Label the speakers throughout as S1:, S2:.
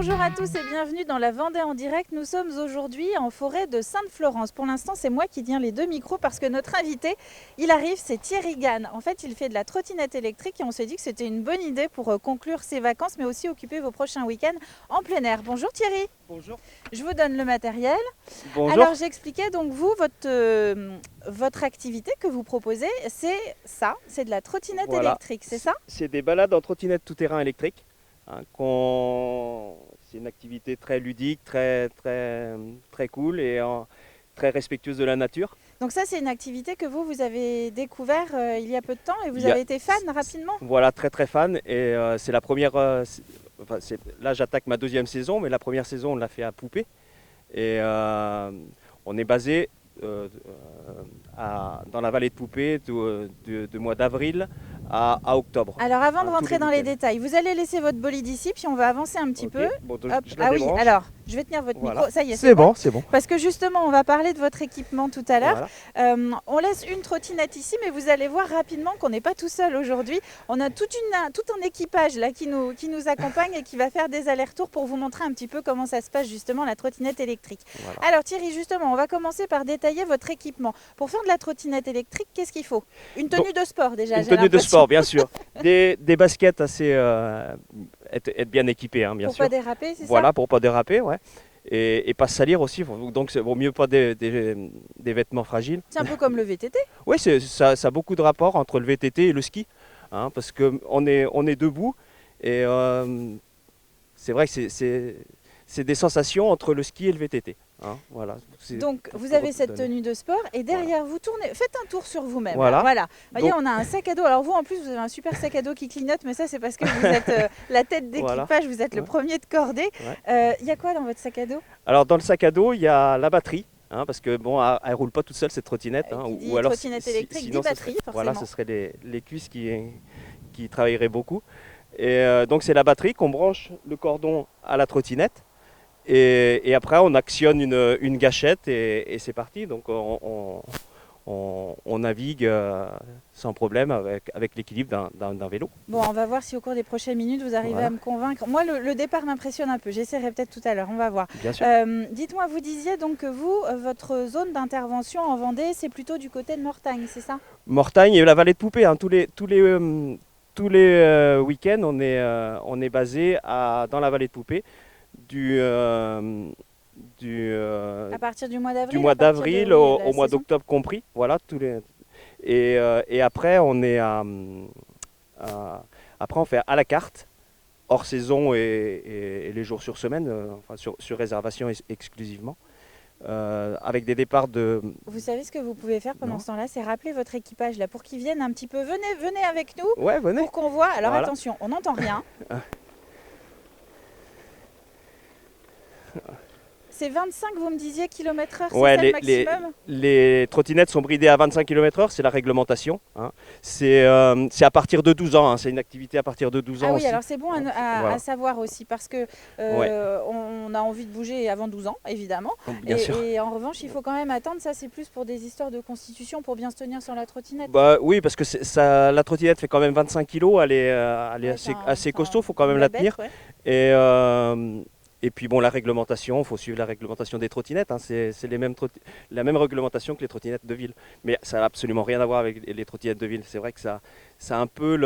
S1: Bonjour à tous et bienvenue dans la Vendée en direct. Nous sommes aujourd'hui en forêt de Sainte-Florence. Pour l'instant, c'est moi qui tiens les deux micros parce que notre invité, il arrive, c'est Thierry Gann. En fait, il fait de la trottinette électrique et on s'est dit que c'était une bonne idée pour conclure ses vacances, mais aussi occuper vos prochains week-ends en plein air. Bonjour Thierry.
S2: Bonjour.
S1: Je vous donne le matériel.
S2: Bonjour.
S1: Alors, j'expliquais donc votre activité que vous proposez, c'est ça, c'est de la trottinette
S2: Voilà.
S1: électrique, c'est ça?
S2: C'est des balades en trottinette tout-terrain électrique. C'est une activité très ludique, très cool et très respectueuse de la nature.
S1: Donc ça, c'est une activité que vous avez découvert il y a peu de temps et vous
S2: Il y a-
S1: avez été fan rapidement?
S2: Voilà, très fan. Et c'est la première. Là, j'attaque ma deuxième saison, mais la première saison, on l'a fait à Poupée. Et on est basé dans la vallée de Poupée de mois d'avril à octobre.
S1: Alors avant de
S2: Tous
S1: rentrer
S2: les
S1: dans les
S2: week-ends.
S1: détails, vous allez laisser votre bolide ici, puis on va avancer un petit
S2: Ok.
S1: peu.
S2: Bon, donc,
S1: Hop.
S2: je la
S1: Ah oui,
S2: débranche.
S1: alors je vais tenir votre
S2: Voilà.
S1: micro. Ça y est,
S2: C'est bon, c'est bon.
S1: Parce que justement, on va parler de votre équipement tout à l'heure.
S2: Voilà.
S1: On laisse une trottinette ici, mais vous allez voir rapidement qu'on n'est pas tout seul aujourd'hui. On a tout un équipage là qui nous accompagne et qui va faire des allers-retours pour vous montrer un petit peu comment ça se passe justement la trottinette électrique.
S2: Voilà.
S1: Alors Thierry, justement, on va commencer par détailler votre équipement. Pour faire de la trottinette électrique, qu'est-ce qu'il faut? Une tenue de sport déjà.
S2: Une
S1: j'ai
S2: tenue de
S1: l'impression.
S2: sport, bien sûr. Des baskets assez être bien équipées, hein, bien
S1: Pour
S2: sûr.
S1: pas déraper, c'est
S2: Voilà,
S1: ça?
S2: pour pas déraper, ouais. Et pas se salir aussi. Donc, c'est vaut mieux pas des vêtements fragiles.
S1: C'est un peu comme le VTT.
S2: Oui, ça a beaucoup de rapport entre le VTT et le ski, hein, parce qu'on est debout et c'est vrai que c'est des sensations entre le ski et le VTT. Hein, voilà.
S1: Donc vous avez cette tenue de sport et derrière vous tournez, faites un tour sur vous-même.
S2: Voilà.
S1: Voilà. Voyez,
S2: Donc-
S1: on a un sac à dos. Alors vous en plus vous avez un super sac à dos qui clignote, mais ça c'est parce que vous êtes la tête d'équipage,
S2: Voilà.
S1: vous êtes le
S2: Ouais.
S1: premier de cordée.
S2: Ouais.
S1: Il y a quoi dans votre sac à dos?
S2: Alors dans le sac à dos, il y a la batterie, hein, parce que bon, elle roule pas toute seule cette trottinette. Hein,
S1: Qui dit
S2: ou alors
S1: trottinette électrique dit
S2: sinon,
S1: batterie,
S2: voilà,
S1: forcément.
S2: ce serait les cuisses qui travailleraient beaucoup. Et donc c'est la batterie qu'on branche le cordon à la trottinette. Et après on actionne une gâchette et c'est parti. Donc on navigue sans problème avec l'équilibre d'un vélo.
S1: Bon, on va voir si au cours des prochaines minutes vous arrivez
S2: Voilà.
S1: à me convaincre. Moi le départ m'impressionne un peu, j'essaierai peut-être tout à l'heure, on va voir.
S2: Bien sûr.
S1: Dites-moi, vous disiez donc que vous, votre zone d'intervention en Vendée, c'est plutôt du côté de Mortagne, c'est ça?
S2: Mortagne et la vallée de Poupée, hein, tous les week-ends, on est basé dans la vallée de Poupée
S1: À partir du mois d'avril?
S2: du mois
S1: à partir de-
S2: d'avril
S1: oui,
S2: au
S1: la
S2: mois
S1: saison.
S2: d'octobre compris. Voilà, et après, après, on fait à la carte, hors saison et les jours sur semaine, enfin, sur réservation exclusivement, avec des départs de...
S1: Vous savez ce que vous pouvez faire pendant
S2: Non.
S1: ce temps-là, c'est rappeler votre équipage là pour qu'ils viennent un petit peu. Venez avec nous
S2: Ouais, venez.
S1: pour qu'on voit. Alors
S2: Voilà.
S1: attention, on n'entend rien. C'est 25, vous me disiez, km/h, c'est
S2: Ouais,
S1: ça le maximum?
S2: les trottinettes sont bridées à 25 km/h, c'est la réglementation. Hein. C'est à partir de 12 ans, hein. C'est une activité à partir de 12 ans
S1: Ah oui,
S2: aussi.
S1: alors c'est bon
S2: Voilà.
S1: à savoir aussi parce que on a envie de bouger avant 12 ans, évidemment.
S2: Bien sûr.
S1: Et en revanche, il faut quand même attendre. Ça, c'est plus pour des histoires de constitution, pour bien se tenir sur la trottinette.
S2: Bah, oui, parce que la trottinette fait quand même 25 kg, elle est
S1: Ouais,
S2: assez costaud, il faut quand même la tenir.
S1: ouais.
S2: Et puis bon, la réglementation, il faut suivre la réglementation des trottinettes. Hein. C'est la même réglementation que les trottinettes de ville. Mais ça n'a absolument rien à voir avec les trottinettes de ville. C'est vrai que ça a un peu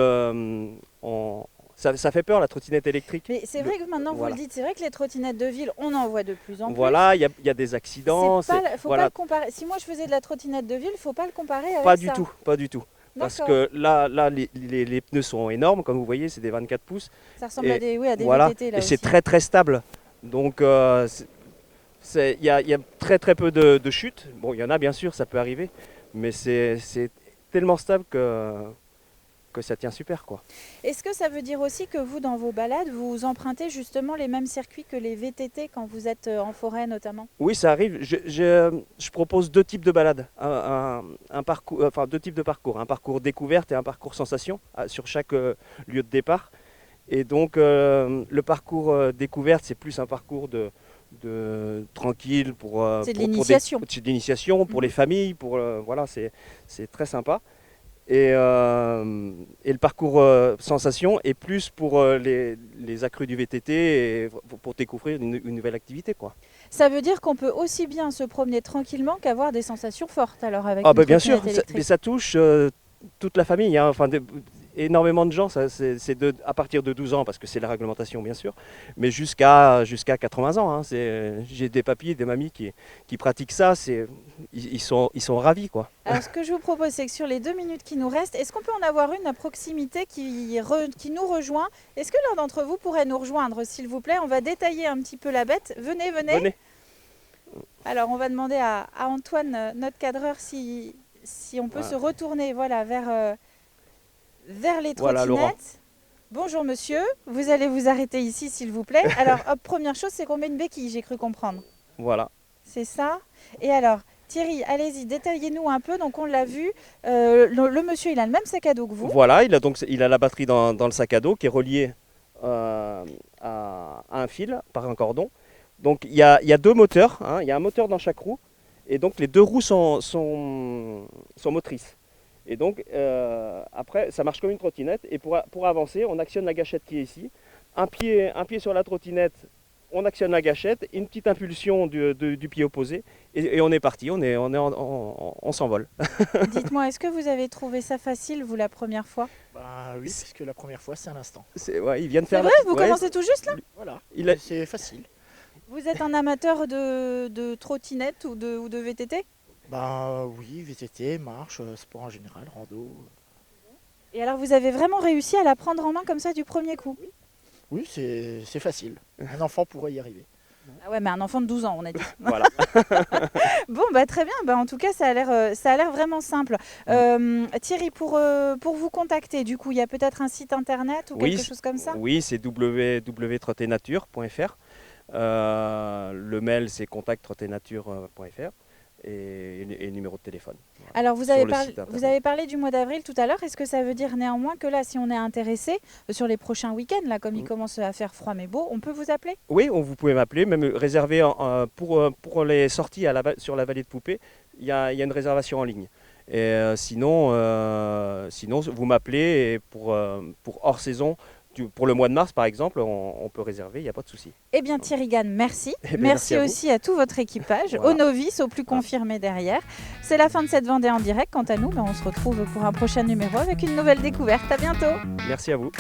S2: ça fait peur la trottinette électrique.
S1: Mais c'est vrai que maintenant vous
S2: voilà.
S1: le dites, c'est vrai que les trottinettes de ville, on en voit de plus en plus.
S2: Voilà, il y a des accidents.
S1: Faut pas
S2: voilà,
S1: le comparer. Si moi je faisais de la trottinette de ville, faut pas le comparer avec
S2: pas
S1: ça.
S2: du tout. Parce
S1: D'accord.
S2: que là les pneus sont énormes, comme vous voyez, c'est des 24 pouces.
S1: Ça ressemble
S2: Et
S1: à des
S2: voilà,
S1: VTT là
S2: et c'est
S1: aussi.
S2: très stable. Donc il y a très peu de chutes. Bon, il y en a bien sûr, ça peut arriver, mais c'est tellement stable que ça tient super, quoi.
S1: Est-ce que ça veut dire aussi que vous, dans vos balades, vous empruntez justement les mêmes circuits que les VTT quand vous êtes en forêt notamment?
S2: Oui, ça arrive. Je propose deux types de balades, un parcours, enfin deux types de parcours, un parcours découverte et un parcours sensation sur chaque lieu de départ. Et donc le parcours découverte, c'est plus un parcours de tranquille
S1: C'est de l'initiation.
S2: C'est de l'initiation pour les familles, voilà, c'est très sympa. Et le parcours sensation est plus pour les accrus du VTT et pour découvrir une nouvelle activité, quoi.
S1: Ça veut dire qu'on peut aussi bien se promener tranquillement qu'avoir des sensations fortes alors avec
S2: Ah
S1: une
S2: bah bien sûr,
S1: trottinette électrique.
S2: mais ça touche toute la famille, hein. Enfin, énormément de gens, c'est à partir de 12 ans, parce que c'est la réglementation bien sûr, mais jusqu'à 80 ans. Hein. J'ai des papis, des mamies qui pratiquent ça, ils sont ravis, quoi.
S1: Alors ce que je vous propose, c'est que sur les 2 minutes qui nous restent, est-ce qu'on peut en avoir une à proximité qui nous rejoint? Est-ce que l'un d'entre vous pourrait nous rejoindre, s'il vous plaît? On va détailler un petit peu la bête. Venez, venez.
S2: Venez.
S1: Alors on va demander à Antoine, notre cadreur, si on peut se retourner voilà, vers les
S2: Voilà, Laurent.
S1: trottinettes. Bonjour monsieur, vous allez vous arrêter ici s'il vous plaît. Alors hop, première chose, c'est qu'on met une béquille, j'ai cru comprendre.
S2: Voilà.
S1: C'est ça. Et alors, Thierry, allez-y, détaillez-nous un peu. Donc on l'a vu, le monsieur, il a le même sac à dos que vous.
S2: Voilà, il a la batterie dans le sac à dos qui est relié à un fil par un cordon. Donc il y a 2 moteurs, hein, il y a un moteur dans chaque roue, et donc les 2 roues sont motrices. Et donc après, ça marche comme une trottinette, et pour avancer, on actionne la gâchette qui est ici. Un pied sur la trottinette, on actionne la gâchette, une petite impulsion du pied opposé, et on est parti, on s'envole.
S1: Dites-moi, est-ce que vous avez trouvé ça facile, vous, la première fois?
S3: Bah oui, puisque la première fois, c'est à l'instant.
S2: Ouais, il vient de
S1: C'est
S2: faire
S1: vrai, vous commencez tout juste là?
S3: Voilà,
S2: Il a-
S3: c'est facile.
S1: Vous êtes un amateur de trottinette ou de VTT?
S3: Bah oui, VTT, marche, sport en général, rando.
S1: Et alors, vous avez vraiment réussi à la prendre en main comme ça du premier coup?
S3: Oui, c'est facile. Un enfant pourrait y arriver.
S1: Ah ouais, mais un enfant de 12 ans, on a dit.
S2: Voilà.
S1: Bon, bah très bien. Bah, en tout cas, ça a l'air vraiment simple. Thierry, pour vous contacter, du coup, il y a peut-être un site internet ou
S2: Oui,
S1: quelque chose comme ça?
S2: Oui, c'est www.trottenature.fr. Le mail, c'est contact-trottenature.fr et le numéro de téléphone. Voilà.
S1: Alors,
S2: Sur le site internet.
S1: vous avez parlé du mois d'avril tout à l'heure. Est-ce que ça veut dire néanmoins que là, si on est intéressé, sur les prochains week-ends, là, comme il commence à faire froid mais beau, on peut vous appeler?
S2: Oui, vous pouvez m'appeler, même réserver pour les sorties sur la vallée de Poupée, il y a une réservation en ligne. Et sinon, vous m'appelez et pour hors saison, pour le mois de mars par exemple, on peut réserver, il n'y a pas de souci.
S1: Eh bien, Thierry Gann, merci.
S2: Eh bien,
S1: Merci
S2: merci à vous.
S1: aussi à tout votre équipage,
S2: Voilà.
S1: aux novices, aux plus confirmés derrière. C'est la fin de cette Vendée en direct. Quant à nous, on se retrouve pour un prochain numéro avec une nouvelle découverte. À bientôt.
S2: Merci à vous.